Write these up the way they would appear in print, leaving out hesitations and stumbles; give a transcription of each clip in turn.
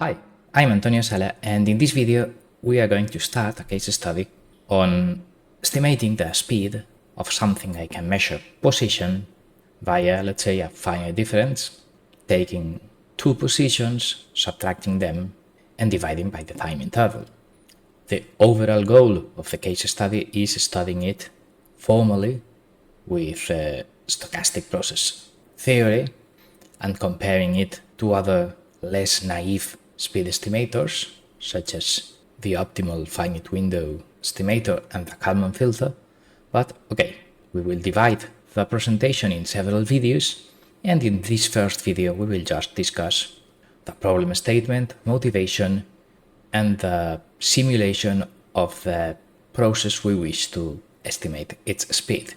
Hi, I'm Antonio Sala, and in this video we are going to start a case study on estimating the speed of something I can measure position via, let's say, a finite difference, taking two positions, subtracting them, and dividing by the time interval. The overall goal of the case study is studying it formally with stochastic process theory and comparing it to other less naive speed estimators, such as the optimal finite window estimator and the Kalman filter. But okay, we will divide the presentation in several videos, and in this first video we will just discuss the problem statement, motivation, and the simulation of the process we wish to estimate its speed.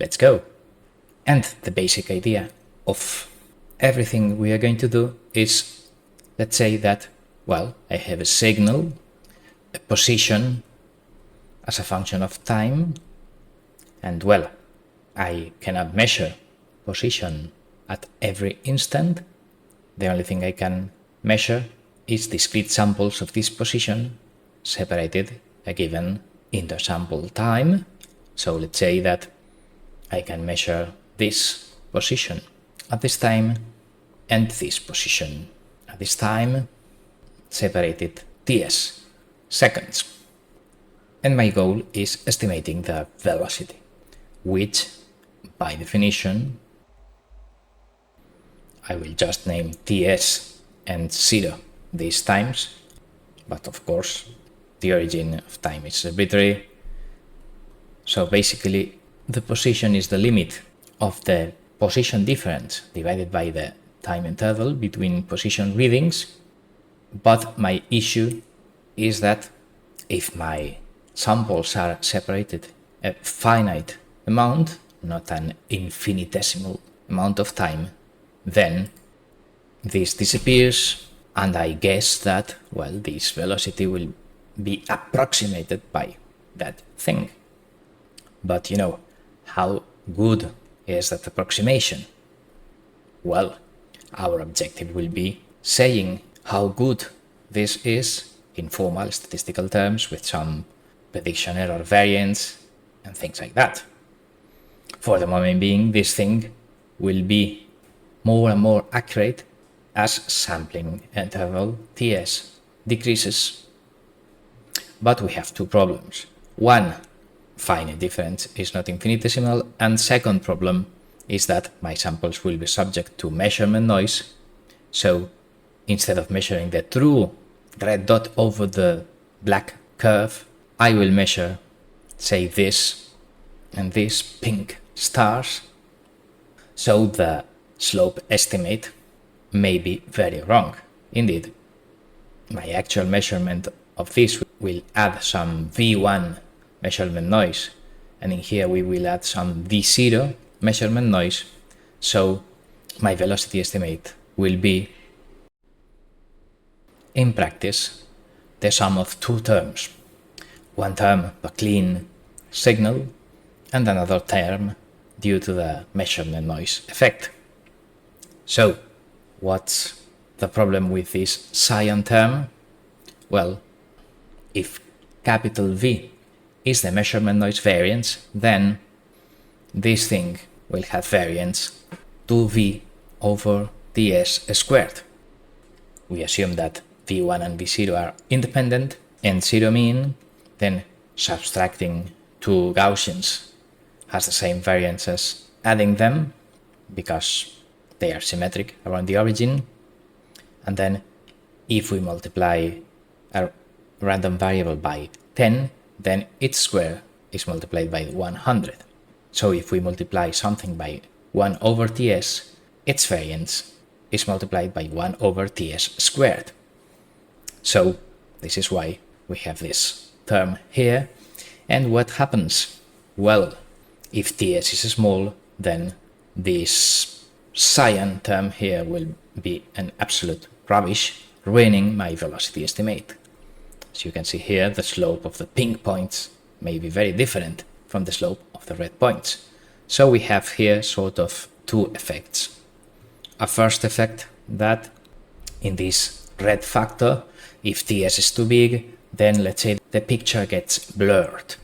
Let's go! And the basic idea of everything we are going to do is, let's say that, well, I have a signal, a position as a function of time, and well, I cannot measure position at every instant. The only thing I can measure is discrete samples of this position separated a given intersample time. So let's say that I can measure this position at this time and this position at this time, separated ts seconds. And my goal is estimating the velocity, which by definition I will just name ts and 0 these times, but of course the origin of time is arbitrary. So basically the position is the limit of the position difference divided by the time interval between position readings. But my issue is that if my samples are separated a finite amount, not an infinitesimal amount of time, then this disappears, and I guess that, well, this velocity will be approximated by that thing. But you know, how good is that approximation? Well, our objective will be saying how good this is in formal statistical terms with some prediction error variance and things like that. For the moment being, this thing will be more and more accurate as sampling interval ts decreases. But we have two problems. One, finite difference is not infinitesimal, and second problem is that my samples will be subject to measurement noise. So instead of measuring the true red dot over the black curve, I will measure, say, this and these pink stars. So the slope estimate may be very wrong. Indeed, my actual measurement of this will add some V1 measurement noise, and in here we will add some V0 measurement noise. So my velocity estimate will be, in practice, the sum of two terms. One term, the clean signal, and another term due to the measurement noise effect. So what's the problem with this cyan term? Well, if capital V is the measurement noise variance, then this thing will have variance 2V over ts squared. We assume that V1 and V0 are independent and zero mean, then subtracting two Gaussians has the same variance as adding them because they are symmetric around the origin. And then if we multiply a random variable by 10, then its square is multiplied by 100. So if we multiply something by 1 over ts, its variance is multiplied by 1 over ts squared. So this is why we have this term here. And what happens? Well, if ts is small, then this cyan term here will be an absolute rubbish, ruining my velocity estimate. As you can see here, the slope of the pink points may be very different from the slope of the red points. So we have here sort of two effects. A first effect that in this red factor. If TS is too big, then let's say the picture gets blurred.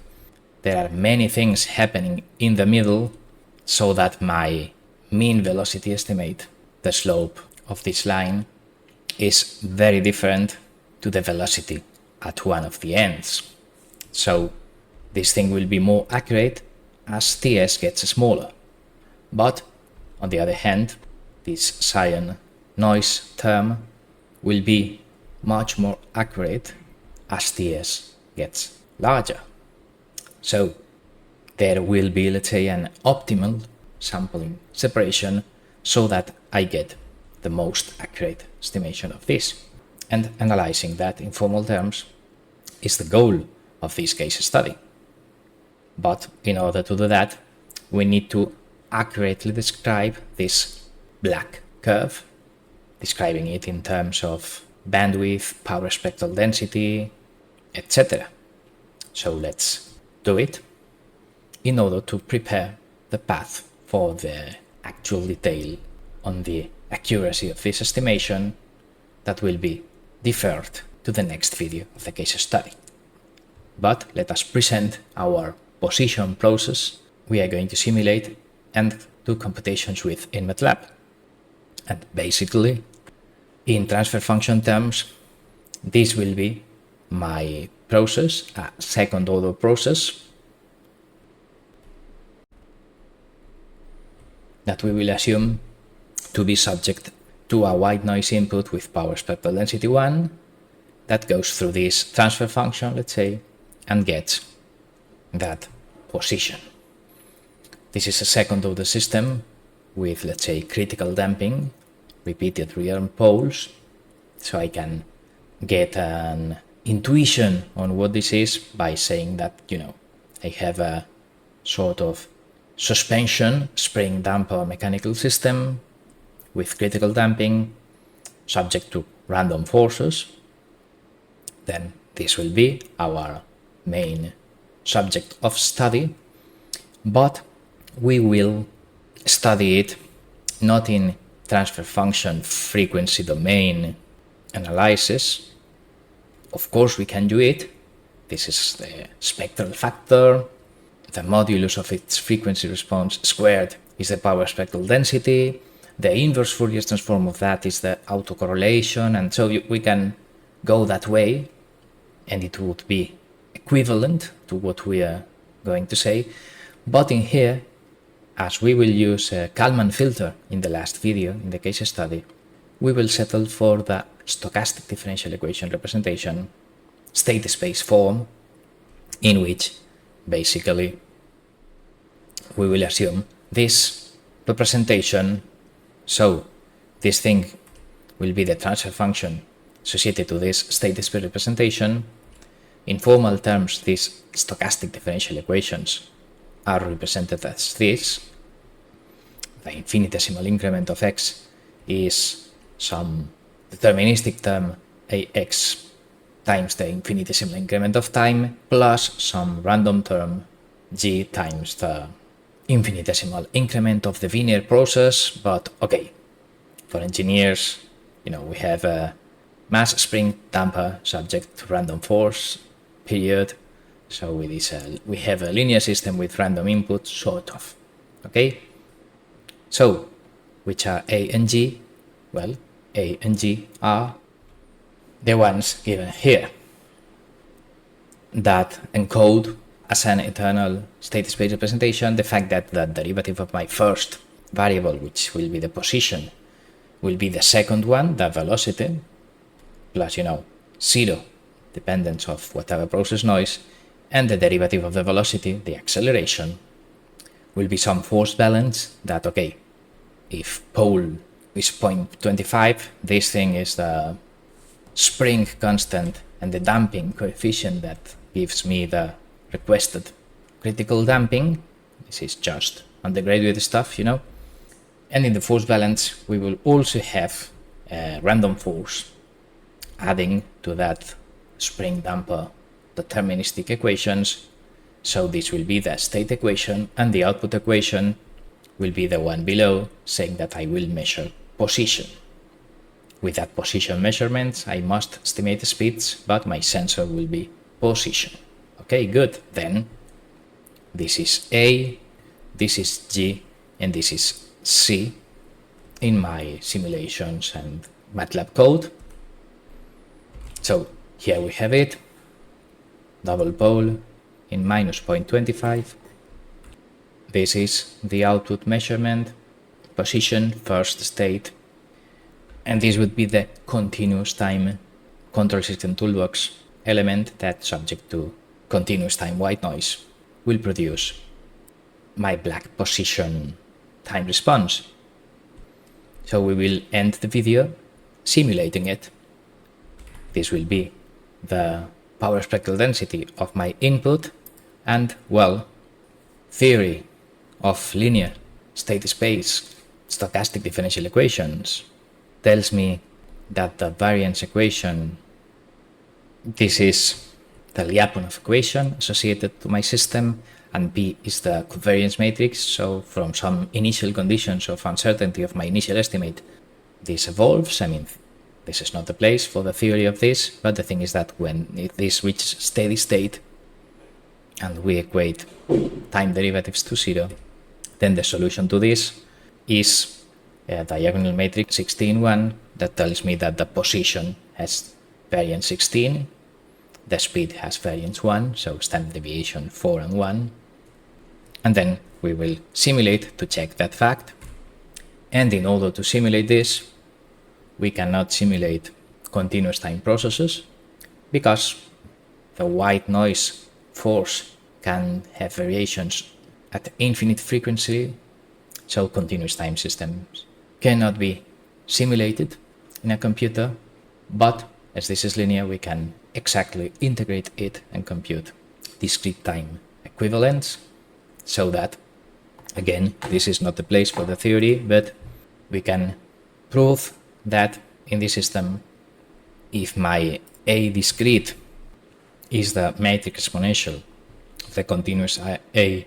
There are many things happening in the middle so that my mean velocity estimate, the slope of this line, is very different to the velocity at one of the ends. So this thing will be more accurate as TS gets smaller. But on the other hand, this cyan noise term will be much more accurate as TS gets larger. So there will be, let's say, an optimal sampling separation so that I get the most accurate estimation of this. And analyzing that in formal terms is the goal of this case study. But in order to do that, we need to accurately describe this black curve, describing it in terms of bandwidth, power spectral density, etc. So let's do it in order to prepare the path for the actual detail on the accuracy of this estimation that will be deferred to the next video of the case study. But let us present our position process we are going to simulate and do computations with in MATLAB. And basically, in transfer function terms, this will be my process, a second order process that we will assume to be subject to a white noise input with power spectral density 1 that goes through this transfer function, let's say, and gets that position. This is a second order system with, let's say, critical damping, repeated return poles, so I can get an intuition on what this is by saying that, I have a sort of suspension spring damper mechanical system with critical damping subject to random forces. Then this will be our main subject of study, but we will study it not in transfer function frequency domain analysis. Of course we can do it. This is the spectral factor. The modulus of its frequency response squared is the power spectral density. The inverse Fourier transform of that is the autocorrelation, and so we can go that way, and it would be equivalent to what we are going to say. But in here, as we will use a Kalman filter in the last video, in the case study, we will settle for the stochastic differential equation representation state space form, in which basically we will assume this representation. So this thing will be the transfer function associated to this state space representation. In formal terms, these stochastic differential equations are represented as this. The infinitesimal increment of x is some deterministic term Ax times the infinitesimal increment of time plus some random term G times the infinitesimal increment of the linear process. But okay, for engineers, we have a mass spring damper subject to random force period. So we have a linear system with random input, sort of. Okay? So, which are A and G? Well, A and G are the ones given here that encode as an eternal state space representation the fact that the derivative of my first variable, which will be the position, will be the second one, the velocity, plus, zero dependence of whatever process noise, and the derivative of the velocity, the acceleration, will be some force balance that, okay, if pole is 0.25, this thing is the spring constant and the damping coefficient that gives me the requested critical damping. This is just undergraduate stuff, And in the force balance, we will also have a random force adding to that spring damper deterministic equations. So this will be the state equation, and the output equation will be the one below, saying that I will measure position. With that position measurements, I must estimate the speeds, but my sensor will be position. Okay, good. Then this is A, this is G, and this is C in my simulations and MATLAB code. So here we have it, double pole in minus 0.25. This is the output measurement, position, first state, and this would be the continuous time control system toolbox element that, subject to continuous time white noise, will produce my black position time response. So we will end the video simulating it. This will be the power spectral density of my input, and, well, theory of linear state space stochastic differential equations tells me that the variance equation, this is the Lyapunov equation associated to my system, and P is the covariance matrix. So from some initial conditions of uncertainty of my initial estimate, this evolves. I mean, this is not the place for the theory of this, but the thing is that when this reaches steady state and we equate time derivatives to 0, then the solution to this is a diagonal matrix 16,1 that tells me that the position has variance 16, the speed has variance 1, so standard deviation 4 and 1. And then we will simulate to check that fact. And in order to simulate this, we cannot simulate continuous time processes because the white noise force can have variations at infinite frequency, so continuous time systems cannot be simulated in a computer, but as this is linear, we can exactly integrate it and compute discrete time equivalents, so that, again, this is not the place for the theory, but we can prove that in this system, if my A discrete is the matrix exponential of the continuous A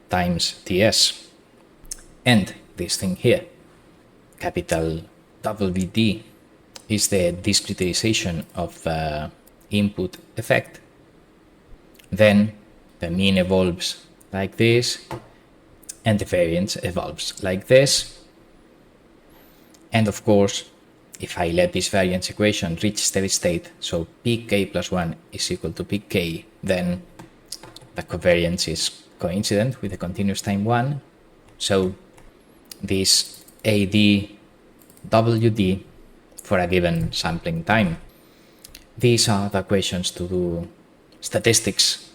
times Ts, and this thing here, capital WD, is the discretization of the input effect, then the mean evolves like this, and the variance evolves like this. And of course, if I let this variance equation reach steady state, so peak k plus 1 is equal to peak k, then the covariance is coincident with the continuous time 1. So this AD/WD for a given sampling time. These are the equations to do statistics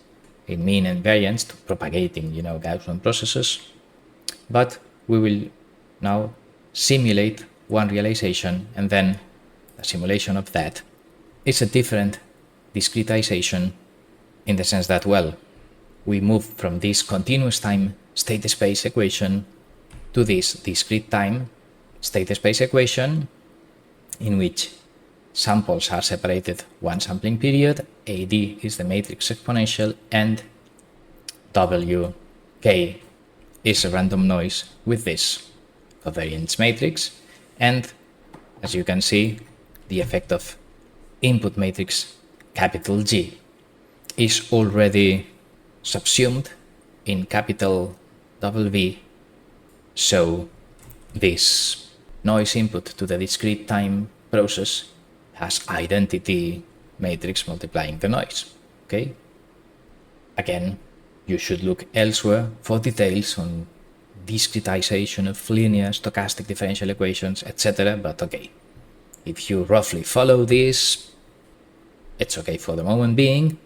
in mean and variance, to propagating, Gaussian processes. But we will now simulate one realization, and then the simulation of that is a different discretization in the sense that, well, we move from this continuous time state space equation to this discrete time state space equation in which samples are separated one sampling period, AD is the matrix exponential, and WK is a random noise with this covariance matrix. And as you can see, the effect of input matrix capital G is already subsumed in capital WV. So this noise input to the discrete time process has identity matrix multiplying the noise. Okay? Again, you should look elsewhere for details on discretization of linear stochastic differential equations, etc. But okay, if you roughly follow this, it's okay for the moment being.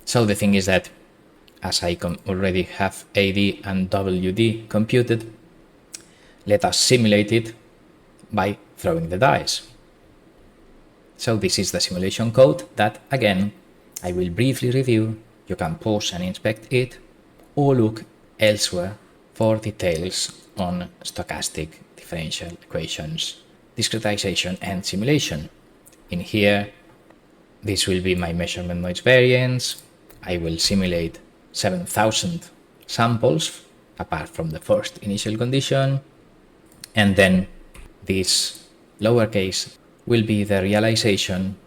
So the thing is that, as I already have AD and WD computed, let us simulate it by throwing the dice. So this is the simulation code that, again, I will briefly review. You can pause and inspect it, or look elsewhere for details on stochastic differential equations, discretization and simulation. In here, this will be my measurement noise variance. I will simulate 7,000 samples apart from the first initial condition, and then this lowercase will be the realization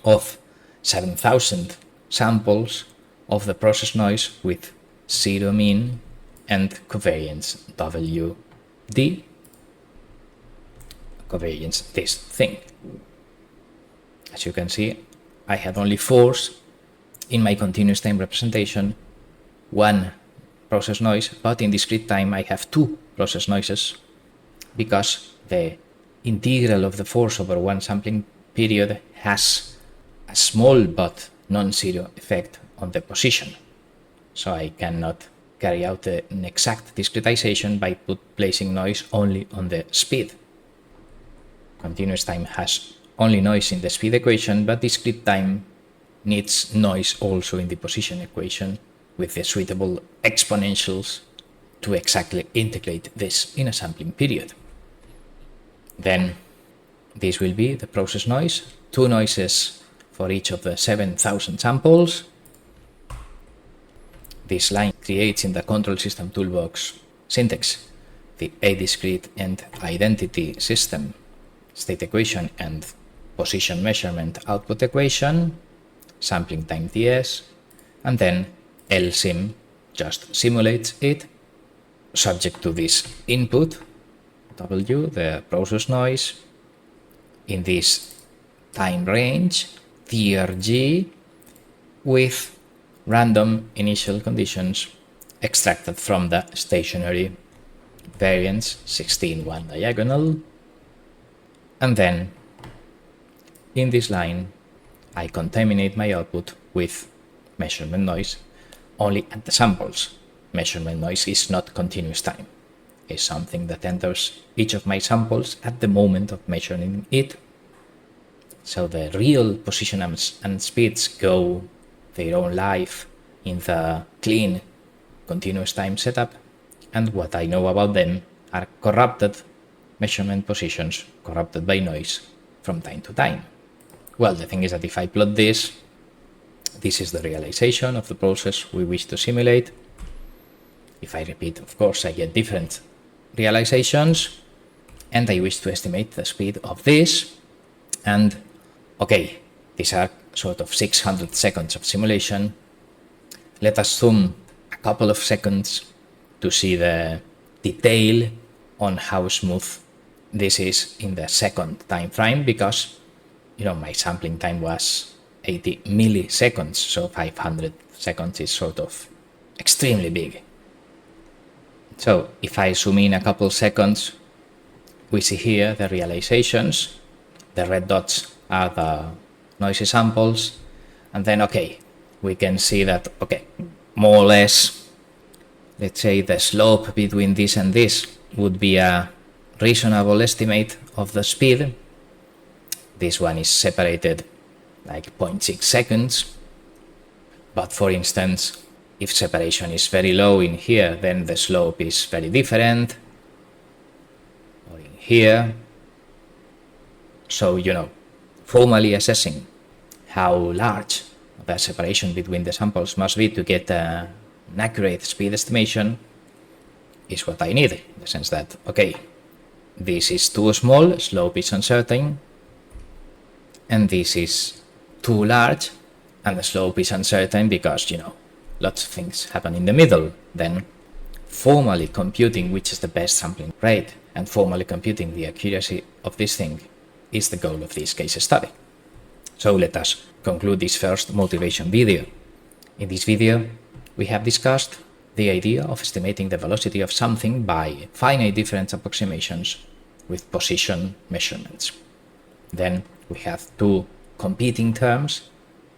of 7,000 samples of the process noise with zero mean and covariance WD, covariance this thing. As you can see, I had only force in my continuous time representation, one process noise, but in discrete time I have two process noises because the integral of the force over one sampling period has a small but non-zero effect on the position. So I cannot carry out an exact discretization by placing noise only on the speed. Continuous time has only noise in the speed equation, but discrete time needs noise also in the position equation with the suitable exponentials to exactly integrate this in a sampling period. Then this will be the process noise, two noises for each of the 7,000 samples. This line creates in the control system toolbox syntax the A discrete and identity system state equation and position measurement output equation, sampling time TS, and then LSIM just simulates it subject to this input W, the process noise, in this time range TRG with random initial conditions extracted from the stationary variance 16.1 diagonal. And then in this line I contaminate my output with measurement noise only at the samples. Measurement noise is not continuous time. It's something that enters each of my samples at the moment of measuring it. So the real position and speeds go their own life in the clean continuous time setup, and what I know about them are corrupted measurement positions corrupted by noise from time to time. Well, the thing is that if I plot this is the realization of the process we wish to simulate. If I repeat, of course, I get different realizations, and I wish to estimate the speed of this. And okay, these are sort of 600 seconds of simulation. Let us zoom a couple of seconds to see the detail on how smooth this is in the second time frame, because my sampling time was 80 milliseconds, so 500 seconds is sort of extremely big. So if I zoom in a couple seconds, we see here the realizations. The red dots are the noisy samples, and then we can see that more or less, let's say the slope between this and this would be a reasonable estimate of the speed. This one is separated like 0.6 seconds, but for instance, if separation is very low in here, then the slope is very different, or in here. So, formally assessing how large the separation between the samples must be to get an accurate speed estimation is what I need, in the sense that, this is too small, slope is uncertain, and this is too large, and the slope is uncertain because, lots of things happen in the middle. Then formally computing which is the best sampling rate and formally computing the accuracy of this thing is the goal of this case study. So let us conclude this first motivation video. In this video, we have discussed the idea of estimating the velocity of something by finite difference approximations with position measurements. Then we have two competing terms,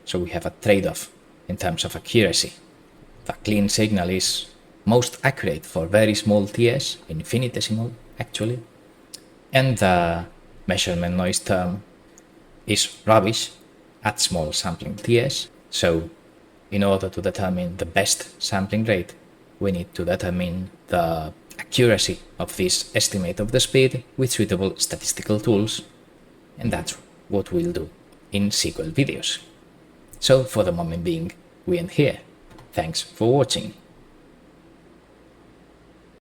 so we have a trade-off in terms of accuracy. The clean signal is most accurate for very small TS, infinitesimal actually, and the measurement noise term is rubbish at small sampling TS. So in order to determine the best sampling rate, we need to determine the accuracy of this estimate of the speed with suitable statistical tools, and that's what we'll do in sequel videos. So for the moment being, we end here. Thanks for watching.